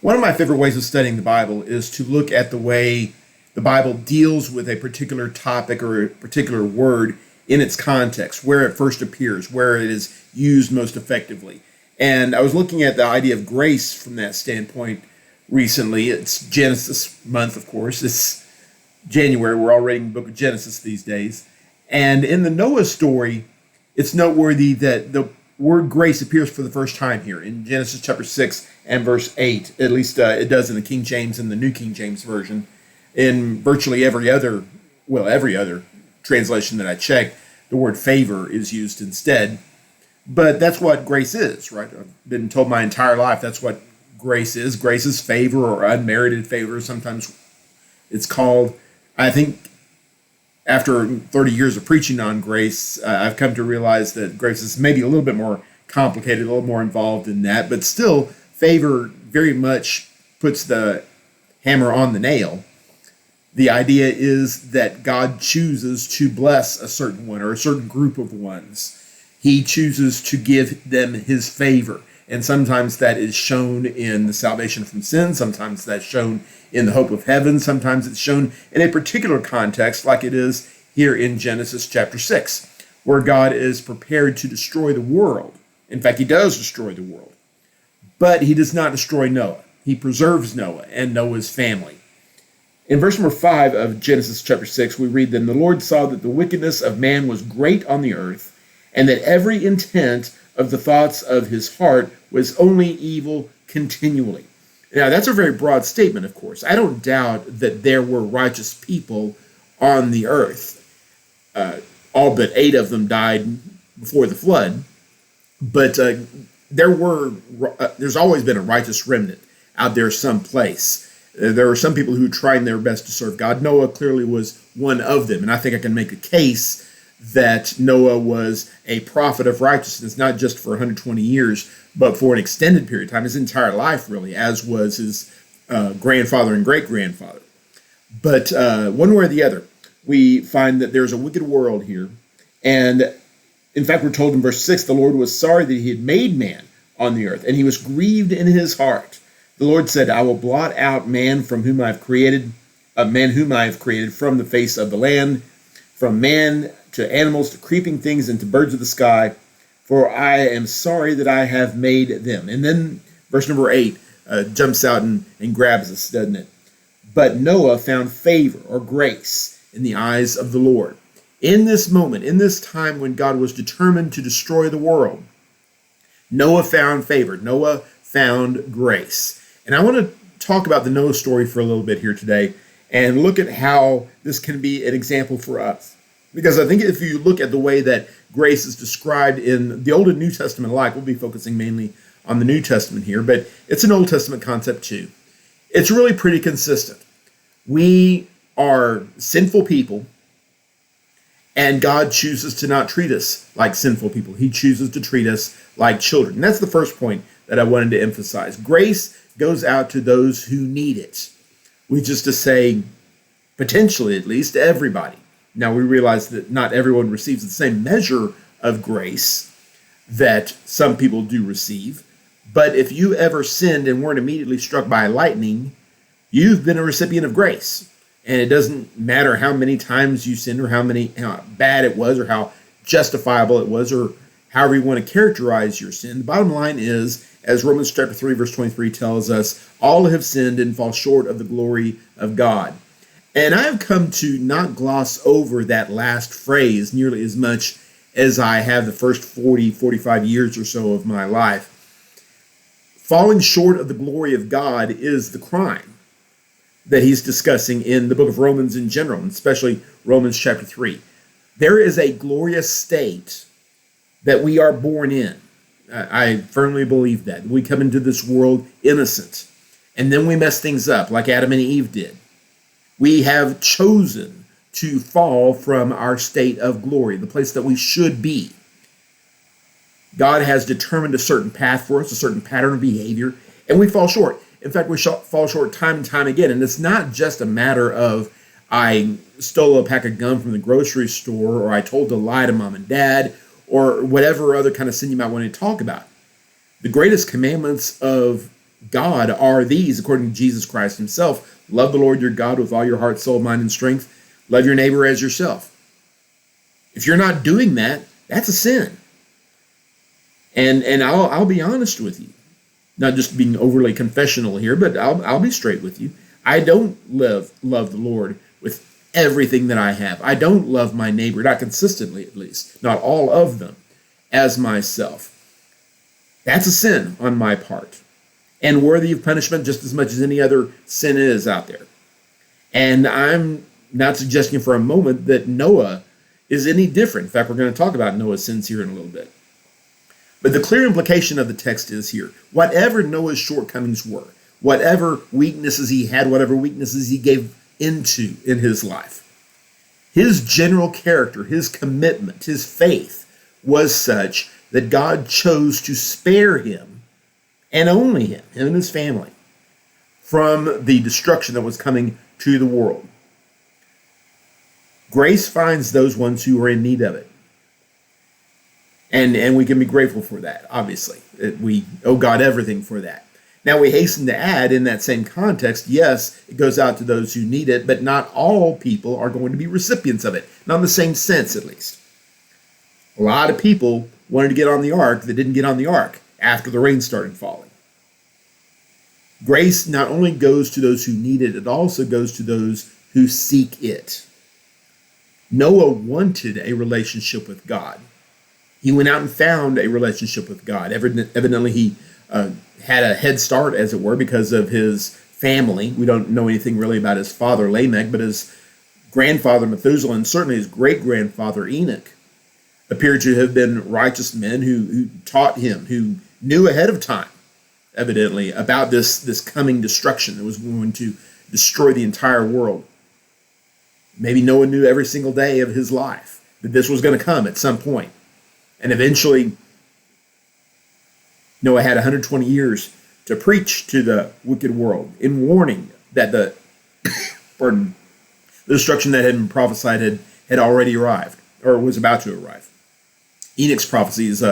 One of my favorite ways of studying the Bible is to look at the way the Bible deals with a particular topic or a particular word in its context, where it first appears, where it is used most effectively. And I was looking at the idea of grace from that standpoint recently. It's Genesis month, of course. It's January. We're all reading the book of Genesis these days. And in the Noah story, it's noteworthy that the word grace appears for the first time here in Genesis chapter 6 and verse 8. At least it does in the King James and the New King James Version. In virtually every other translation that I checked, the word favor is used instead. But that's what grace is, right? I've been told my entire life that's what grace is. Grace is favor or unmerited favor. Sometimes it's called. I think after 30 years of preaching on grace, I've come to realize that grace is maybe a little bit more complicated, a little more involved in that. But still, favor very much puts the hammer on the nail. The idea is that God chooses to bless a certain one or a certain group of ones. He chooses to give them his favor. And sometimes that is shown in the salvation from sin. Sometimes that's shown in the hope of heaven. Sometimes it's shown in a particular context, like it is here in Genesis chapter 6, where God is prepared to destroy the world. In fact, he does destroy the world. But he does not destroy Noah. He preserves Noah and Noah's family. In verse number 5 of Genesis chapter 6, we read, "Then the Lord saw that the wickedness of man was great on the earth, and that every intent of the thoughts of his heart was only evil continually." Now, that's a very broad statement, of course. I don't doubt that there were righteous people on the earth. All but 8 of them died before the flood. But there's always been a righteous remnant out there someplace. There were some people who tried their best to serve God. Noah clearly was one of them. And I think I can make a case that Noah was a prophet of righteousness, not just for 120 years, but for an extended period of time, his entire life, really, as was his grandfather and great-grandfather. But one way or the other, we find that there's a wicked world here. And in fact, we're told in verse 6, the Lord was sorry that he had made man on the earth, and he was grieved in his heart. The Lord said, "I will blot out man from whom I have created, from the face of the land, from man to animals, to creeping things, and to birds of the sky, for I am sorry that I have made them." And then verse number 8 jumps out and grabs us, doesn't it? "But Noah found favor," or grace, "in the eyes of the Lord." In this moment, in this time when God was determined to destroy the world, Noah found favor. Noah found grace. And I want to talk about the Noah story for a little bit here today and look at how this can be an example for us. Because I think if you look at the way that grace is described in the Old and New Testament alike, we'll be focusing mainly on the New Testament here, but it's an Old Testament concept too. It's really pretty consistent. We are sinful people, and God chooses to not treat us like sinful people. He chooses to treat us like children. And that's the first point that I wanted to emphasize. Grace goes out to those who need it, which is to say, potentially at least, everybody. Now, we realize that not everyone receives the same measure of grace that some people do receive. But if you ever sinned and weren't immediately struck by lightning, you've been a recipient of grace. And it doesn't matter how many times you sinned or how bad it was or how justifiable it was or however you want to characterize your sin. The bottom line is, as Romans chapter 3, verse 23 tells us, all have sinned and fall short of the glory of God. And I have come to not gloss over that last phrase nearly as much as I have the first 40, 45 years or so of my life. Falling short of the glory of God is the crime that he's discussing in the book of Romans in general, and especially Romans chapter 3. There is a glorious state that we are born in. I firmly believe that. We come into this world innocent, and then we mess things up like Adam and Eve did. We have chosen to fall from our state of glory, the place that we should be. God has determined a certain path for us, a certain pattern of behavior, and we fall short. In fact, we fall short time and time again. And it's not just a matter of I stole a pack of gum from the grocery store, or I told a lie to mom and dad, or whatever other kind of sin you might want to talk about. The greatest commandments of God are these, according to Jesus Christ himself. Love the Lord your God with all your heart, soul, mind, and strength. Love your neighbor as yourself. If you're not doing that, that's a sin. And I'll be honest with you. Not just being overly confessional here, but I'll be straight with you. I don't love the Lord with everything that I have. I don't love my neighbor, not consistently at least, not all of them, as myself. That's a sin on my part, and worthy of punishment just as much as any other sin is out there. And I'm not suggesting for a moment that Noah is any different. In fact, we're going to talk about Noah's sins here in a little bit. But the clear implication of the text is here, whatever Noah's shortcomings were, whatever weaknesses he had, whatever weaknesses he gave into in his life, his general character, his commitment, his faith was such that God chose to spare him, and only him and his family, from the destruction that was coming to the world. Grace finds those ones who are in need of it. And we can be grateful for that, obviously. We owe God everything for that. Now, we hasten to add in that same context, yes, it goes out to those who need it, but not all people are going to be recipients of it. Not in the same sense, at least. A lot of people wanted to get on the ark that didn't get on the ark after the rain started falling. Grace not only goes to those who need it, it also goes to those who seek it. Noah wanted a relationship with God. He went out and found a relationship with God. Evidently, he had a head start, as it were, because of his family. We don't know anything really about his father, Lamech, but his grandfather, Methuselah, and certainly his great-grandfather, Enoch, appear to have been righteous men who taught him, who knew ahead of time, evidently, about this coming destruction that was going to destroy the entire world. Maybe Noah knew every single day of his life that this was going to come at some point. And eventually, Noah had 120 years to preach to the wicked world in warning that the destruction that had been prophesied had already arrived, or was about to arrive. Enoch's prophecy is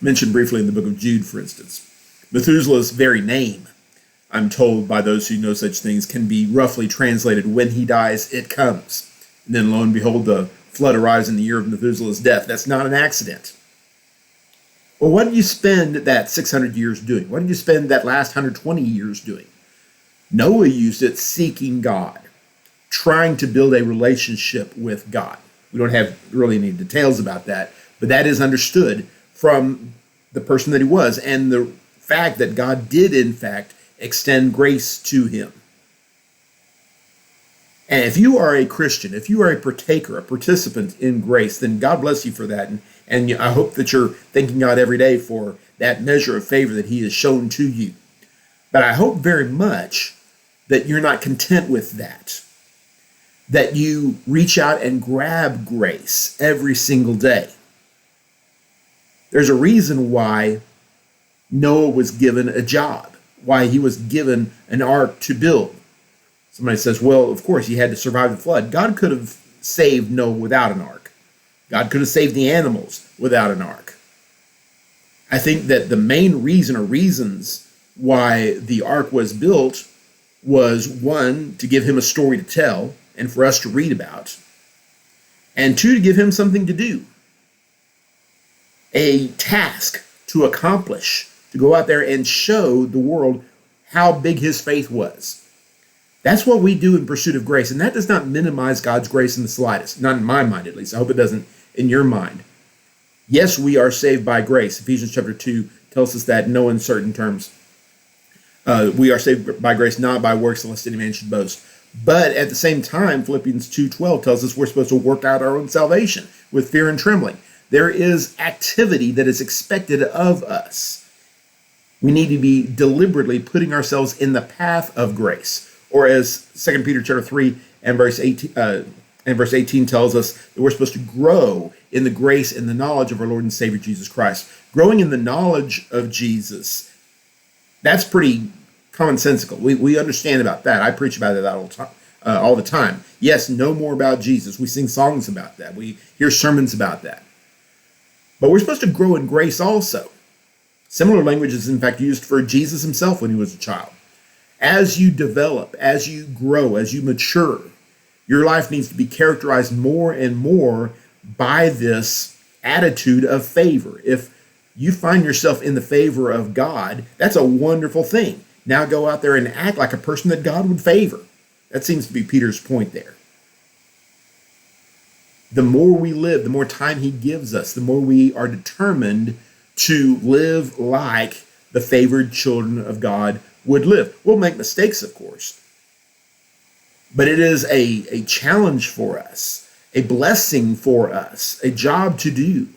mentioned briefly in the book of Jude, for instance. Methuselah's very name, I'm told by those who know such things, can be roughly translated, when he dies, it comes. And then lo and behold, the flood arrives in the year of Methuselah's death. That's not an accident. Well, what did you spend that 600 years doing? What did you spend that last 120 years doing? Noah used it seeking God, trying to build a relationship with God. We don't have really any details about that, but that is understood from the person that he was and the fact that God did, in fact, extend grace to him. And if you are a Christian, if you are a partaker, a participant in grace, then God bless you for that. And I hope that you're thanking God every day for that measure of favor that he has shown to you. But I hope very much that you're not content with that you reach out and grab grace every single day. There's a reason why Noah was given a job, why he was given an ark to build. Somebody says, well, of course, he had to survive the flood. God could have saved Noah without an ark. God could have saved the animals without an ark. I think that the main reason or reasons why the ark was built was, one, to give him a story to tell and for us to read about, and two, to give him something to do, a task to accomplish, to go out there and show the world how big his faith was. That's what we do in pursuit of grace, and that does not minimize God's grace in the slightest, not in my mind at least. I hope it doesn't in your mind. Yes, we are saved by grace. Ephesians chapter 2 tells us that in no uncertain terms. We are saved by grace, not by works, lest any man should boast. But at the same time, Philippians 2:12 tells us we're supposed to work out our own salvation with fear and trembling. There is activity that is expected of us. We need to be deliberately putting ourselves in the path of grace. Or as 2 Peter chapter 3 and verse 18 tells us, that we're supposed to grow in the grace and the knowledge of our Lord and Savior Jesus Christ. Growing in the knowledge of Jesus, that's pretty commonsensical. We understand about that. I preach about it all the time. Yes, know more about Jesus. We sing songs about that. We hear sermons about that. But we're supposed to grow in grace also. Similar language is in fact used for Jesus himself when he was a child. As you develop, as you grow, as you mature, your life needs to be characterized more and more by this attitude of favor. If you find yourself in the favor of God, that's a wonderful thing. Now go out there and act like a person that God would favor. That seems to be Peter's point there. The more we live, the more time he gives us, the more we are determined to live like the favored children of God would live. We'll make mistakes, of course, but it is a challenge for us, a blessing for us, a job to do,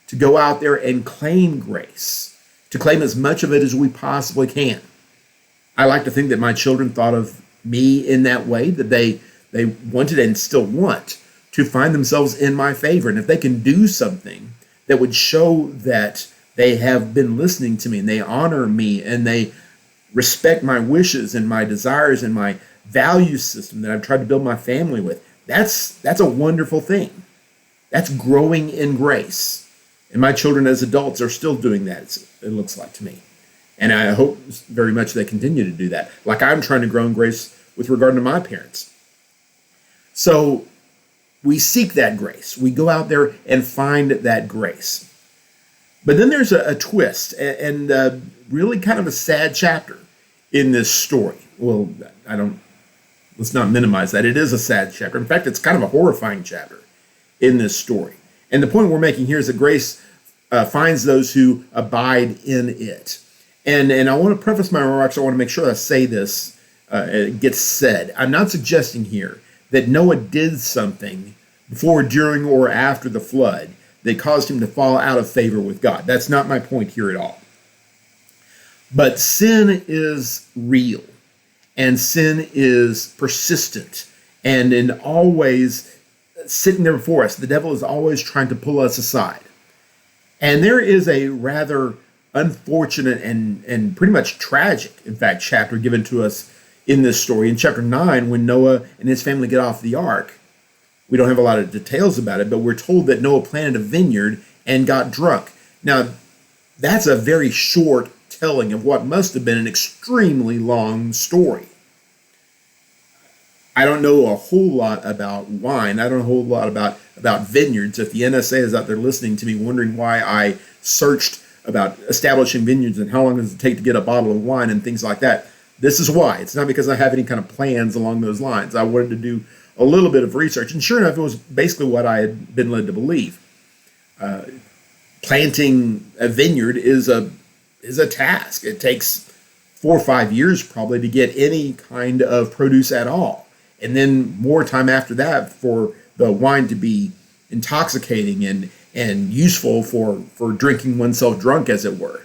to go out there and claim grace, to claim as much of it as we possibly can. I like to think that my children thought of me in that way, that they wanted and still want to find themselves in my favor. And if they can do something that would show that they have been listening to me and they honor me and they respect my wishes and my desires and my value system that I've tried to build my family with, that's a wonderful thing. That's growing in grace. And my children as adults are still doing that, it looks like to me. And I hope very much they continue to do that, like I'm trying to grow in grace with regard to my parents. So we seek that grace. We go out there and find that grace. But then there's a twist and really kind of a sad chapter in this story. Well, let's not minimize that. It is a sad chapter. In fact, it's kind of a horrifying chapter in this story. And the point we're making here is that grace finds those who abide in it. And I want to preface my remarks. I want to make sure I say this, it gets said. I'm not suggesting here that Noah did something before, during, or after the flood that caused him to fall out of favor with God. That's not my point here at all. But sin is real, and sin is persistent, and always sitting there before us. The devil is always trying to pull us aside. And there is a rather unfortunate and pretty much tragic, in fact, chapter given to us in this story. In chapter 9, when Noah and his family get off the ark, we don't have a lot of details about it, but we're told that Noah planted a vineyard and got drunk. Now, that's a very short telling of what must have been an extremely long story. I don't know a whole lot about wine. I don't know a whole lot about vineyards. If the NSA is out there listening to me wondering why I searched about establishing vineyards and how long does it take to get a bottle of wine and things like that, this is why. It's not because I have any kind of plans along those lines. I wanted to do a little bit of research, and sure enough, it was basically what I had been led to believe. Planting a vineyard is a task. It takes 4 or 5 years probably to get any kind of produce at all. And then more time after that for the wine to be intoxicating and useful for drinking oneself drunk, as it were.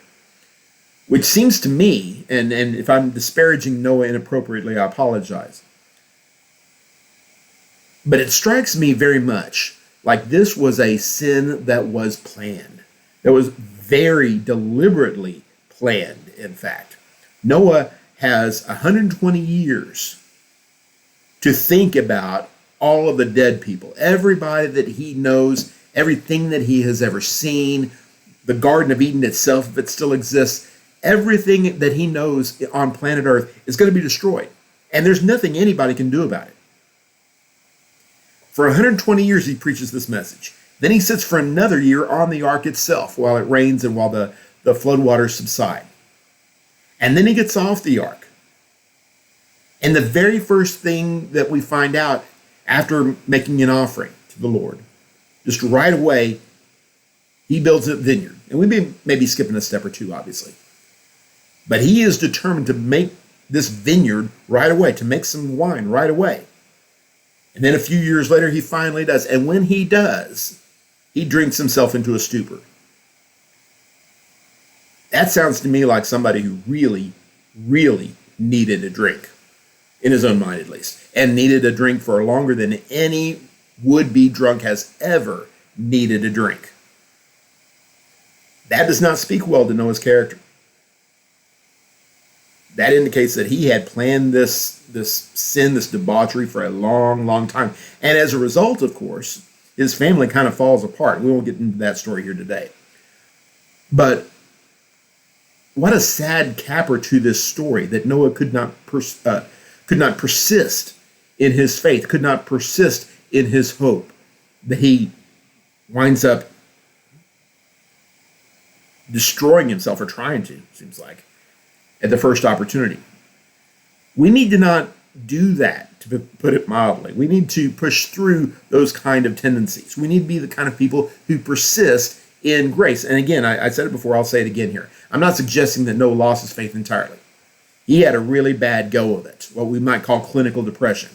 Which seems to me, and if I'm disparaging Noah inappropriately, I apologize. But it strikes me very much like this was a sin that was planned. That was very deliberately planned, in fact. Noah has 120 years to think about all of the dead people, everybody that he knows, everything that he has ever seen, the Garden of Eden itself, if it still exists, everything that he knows on planet Earth is going to be destroyed. And there's nothing anybody can do about it. For 120 years, he preaches this message. Then he sits for another year on the ark itself while it rains and while the floodwaters subside. And then he gets off the ark. And the very first thing that we find out after making an offering to the Lord, just right away, he builds a vineyard. And we may be skipping a step or two, obviously. But he is determined to make this vineyard right away, to make some wine right away. And then a few years later, he finally does. And when he does, he drinks himself into a stupor. That sounds to me like somebody who really, really needed a drink, in his own mind at least, and needed a drink for longer than any would-be drunk has ever needed a drink. That does not speak well to Noah's character. That indicates that he had planned this sin, this debauchery for a long, long time. And as a result, of course, his family kind of falls apart. We won't get into that story here today. But what a sad capper to this story that Noah could not persist in his faith, could not persist in his hope, that he winds up destroying himself, or trying to, seems like, at the first opportunity. We need to not do that, to put it mildly. We need to push through those kind of tendencies. We need to be the kind of people who persist in grace. And again, I said it before, I'll say it again here. I'm not suggesting that Noah lost his faith entirely. He had a really bad go of it, what we might call clinical depression.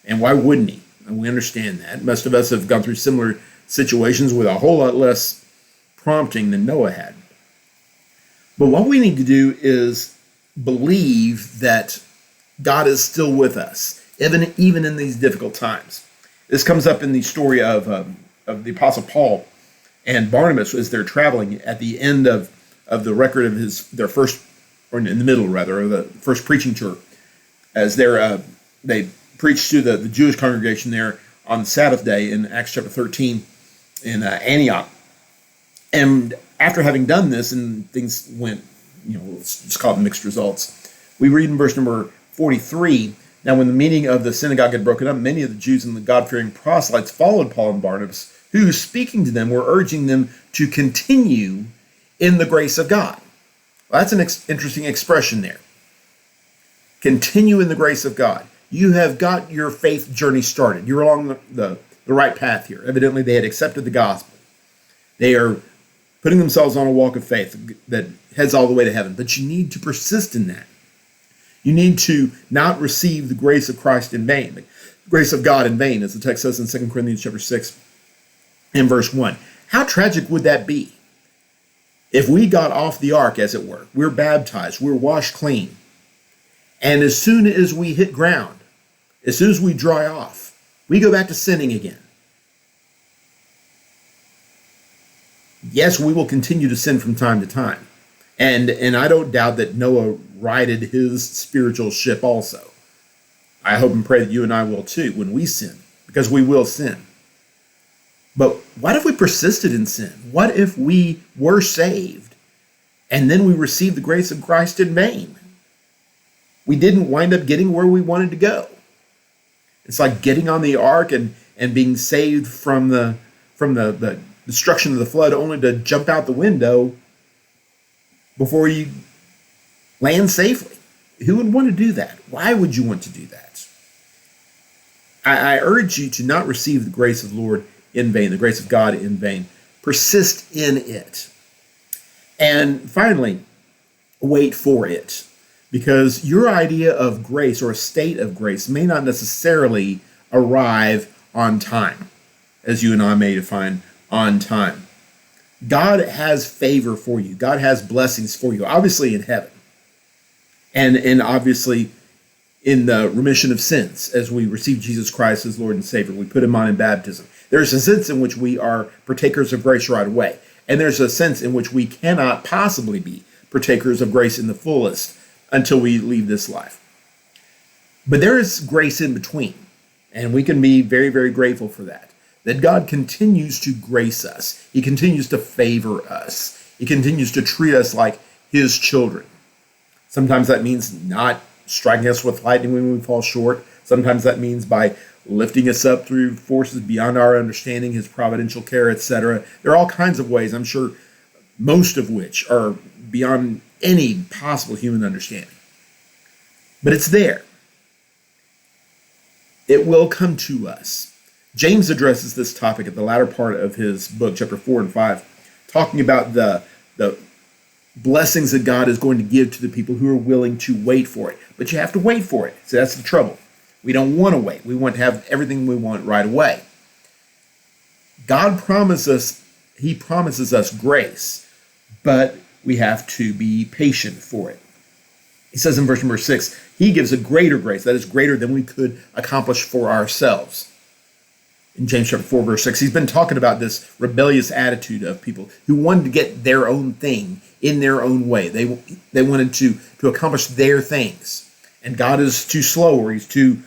And why wouldn't he? And we understand that. Most of us have gone through similar situations with a whole lot less prompting than Noah had. But what we need to do is believe that God is still with us, even in these difficult times. This comes up in the story of the Apostle Paul and Barnabas as they're traveling at the end of the record of their first, or in the middle rather, of the first preaching tour, as they preached to the Jewish congregation there on the Sabbath day in Acts chapter 13 in Antioch. And after having done this, and things went, let's just call it mixed results, we read in verse number 43, "Now when the meeting of the synagogue had broken up, many of the Jews and the God-fearing proselytes followed Paul and Barnabas, who, speaking to them, were urging them to continue in the grace of God." Well, that's an interesting expression there. Continue in the grace of God. You have got your faith journey started. You're along the right path here. Evidently, they had accepted the gospel. They are putting themselves on a walk of faith that heads all the way to heaven. But you need to persist in that. You need to not receive the grace of Christ in vain, the grace of God in vain, as the text says in 2 Corinthians chapter 6 and verse 1. How tragic would that be if we got off the ark, as it were? We're baptized, we're washed clean, and as soon as we hit ground, as soon as we dry off, we go back to sinning again. Yes, we will continue to sin from time to time. And I don't doubt that Noah righted his spiritual ship also. I hope and pray that you and I will too when we sin, because we will sin. But what if we persisted in sin? What if we were saved and then we received the grace of Christ in vain? We didn't wind up getting where we wanted to go. It's like getting on the ark and being saved from the destruction of the flood, only to jump out the window before you land safely. Who would want to do that? Why would you want to do that? I urge you to not receive the grace of the Lord in vain, the grace of God in vain. Persist in it. And finally, wait for it. Because your idea of grace, or a state of grace, may not necessarily arrive on time, as you and I may define on time. God has favor for you. God has blessings for you, obviously in heaven. And obviously in the remission of sins, as we receive Jesus Christ as Lord and Savior. We put him on in baptism. There's a sense in which we are partakers of grace right away. And there's a sense in which we cannot possibly be partakers of grace in the fullest until we leave this life. But there is grace in between. And we can be very, very grateful for that. That God continues to grace us. He continues to favor us. He continues to treat us like his children. Sometimes that means not striking us with lightning when we fall short. Sometimes that means by lifting us up through forces beyond our understanding, his providential care, etc. There are all kinds of ways, I'm sure, most of which are beyond any possible human understanding. But it's there. It will come to us. James addresses this topic at the latter part of his book, chapter 4 and 5, talking about the blessings that God is going to give to the people who are willing to wait for it. But you have to wait for it. So that's the trouble. We don't want to wait. We want to have everything we want right away. God promises us grace, but we have to be patient for it. He says in verse number 6, he gives a greater grace, that is greater than we could accomplish for ourselves. In James chapter 4, verse 6, he's been talking about this rebellious attitude of people who wanted to get their own thing in their own way. They wanted to accomplish their things. And God is too slow, or he's too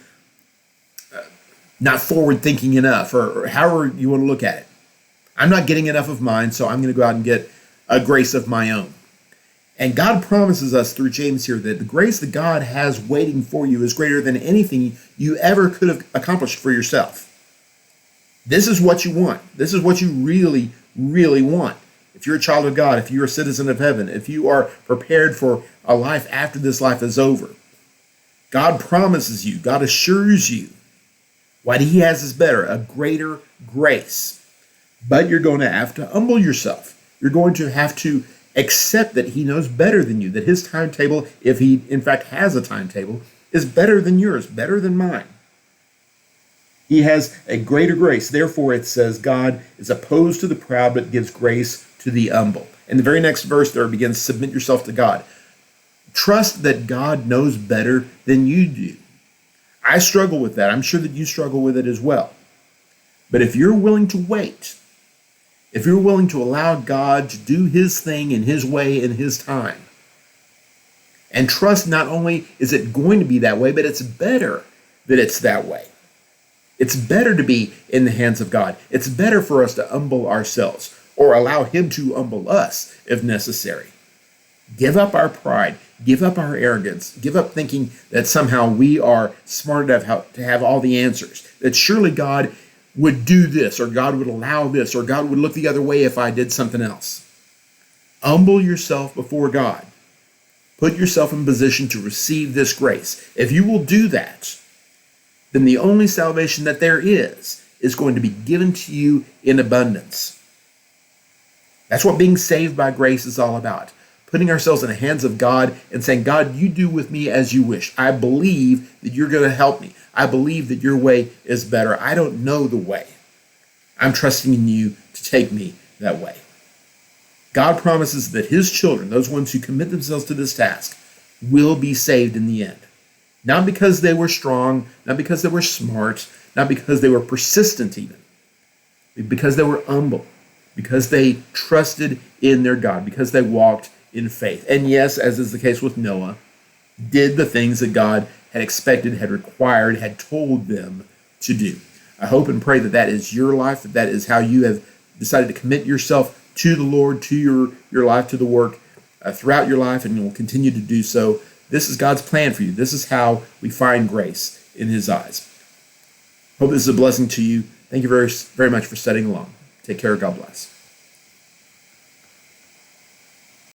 not forward-thinking enough, or however you want to look at it. I'm not getting enough of mine, so I'm going to go out and get a grace of my own. And God promises us through James here that the grace that God has waiting for you is greater than anything you ever could have accomplished for yourself. This is what you want. This is what you really, really want. If you're a child of God, if you're a citizen of heaven, if you are prepared for a life after this life is over, God promises you, God assures you, what he has is better, a greater grace. But you're going to have to humble yourself. You're going to have to accept that he knows better than you, that his timetable, if he in fact has a timetable, is better than yours, better than mine. He has a greater grace. Therefore, it says God is opposed to the proud, but gives grace to the humble. In the very next verse there begins, submit yourself to God. Trust that God knows better than you do. I struggle with that. I'm sure that you struggle with it as well. But if you're willing to wait, if you're willing to allow God to do his thing in his way, in his time, and trust not only is it going to be that way, but it's better that it's that way. It's better to be in the hands of God. It's better for us to humble ourselves or allow him to humble us if necessary. Give up our pride. Give up our arrogance. Give up thinking that somehow we are smart enough to have all the answers. That surely God would do this, or God would allow this, or God would look the other way if I did something else. Humble yourself before God. Put yourself in position to receive this grace. If you will do that, then the only salvation that there is going to be given to you in abundance. That's what being saved by grace is all about. Putting ourselves in the hands of God and saying, God, you do with me as you wish. I believe that you're going to help me. I believe that your way is better. I don't know the way. I'm trusting in you to take me that way. God promises that his children, those ones who commit themselves to this task, will be saved in the end. Not because they were strong, not because they were smart, not because they were persistent even, but because they were humble, because they trusted in their God, because they walked in faith. And yes, as is the case with Noah, did the things that God had expected, had required, had told them to do. I hope and pray that that is your life, that that is how you have decided to commit yourself to the Lord, to your life, to the work throughout your life, and you will continue to do so. This is God's plan for you. This is how we find grace in his eyes. Hope this is a blessing to you. Thank you very, very much for studying along. Take care. God bless.